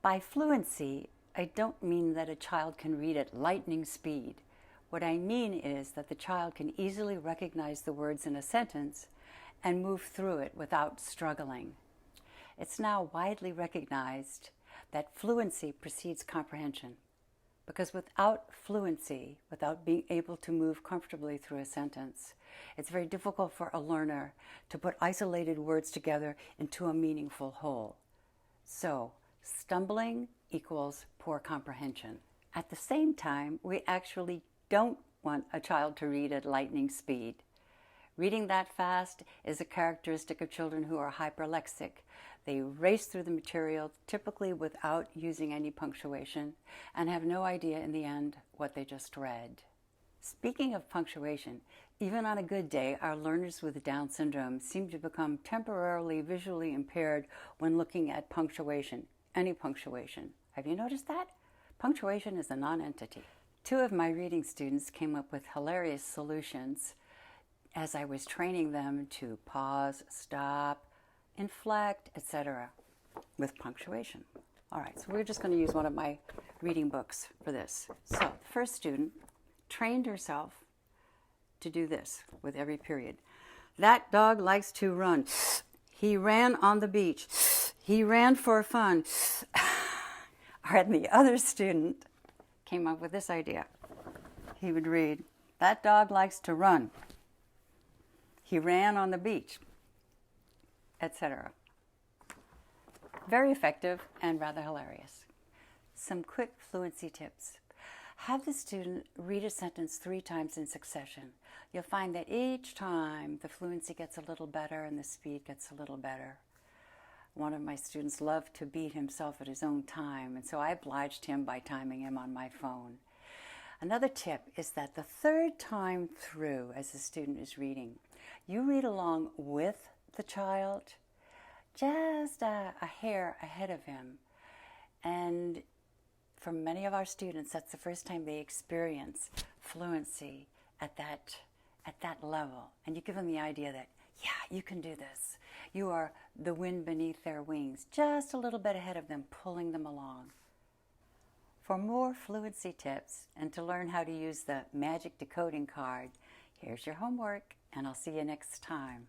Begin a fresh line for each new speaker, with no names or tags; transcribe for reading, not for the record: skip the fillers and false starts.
By fluency, I don't mean that a child can read at lightning speed. What I mean is that the child can easily recognize the words in a sentence and move through it without struggling. It's now widely recognized that fluency precedes comprehension, because without fluency, without being able to move comfortably through a sentence, it's very difficult for a learner to put isolated words together into a meaningful whole. So, stumbling equals poor comprehension. At the same time, we actually don't want a child to read at lightning speed. Reading that fast is a characteristic of children who are hyperlexic. They race through the material, typically without using any punctuation, and have no idea in the end what they just read. Speaking of punctuation, even on a good day, our learners with Down syndrome seem to become temporarily visually impaired when looking at punctuation, any punctuation. Have you noticed that? Punctuation is a non-entity. Two of my reading students came up with hilarious solutions as I was training them to pause, stop, inflect, etc. with punctuation. All right, so we're just going to use one of my reading books for this. So the first student trained herself to do this with every period. That dog likes to run. He ran on the beach. He ran for fun. And the other student came up with this idea. He would read, that dog likes to run. He ran on the beach, etc. Very effective and rather hilarious. Some quick fluency tips. Have the student read a sentence 3 times in succession. You'll find that each time the fluency gets a little better and the speed gets a little better. One of my students loved to beat himself at his own time, and so I obliged him by timing him on my phone. Another tip is that the 3rd time through, as the student is reading, you read along with the child, just a hair ahead of him. And for many of our students, that's the first time they experience fluency at that level. And you give them the idea that, yeah, you can do this. You are the wind beneath their wings, just a little bit ahead of them, pulling them along. For more fluency tips and to learn how to use the magic decoding card, here's your homework, and I'll see you next time.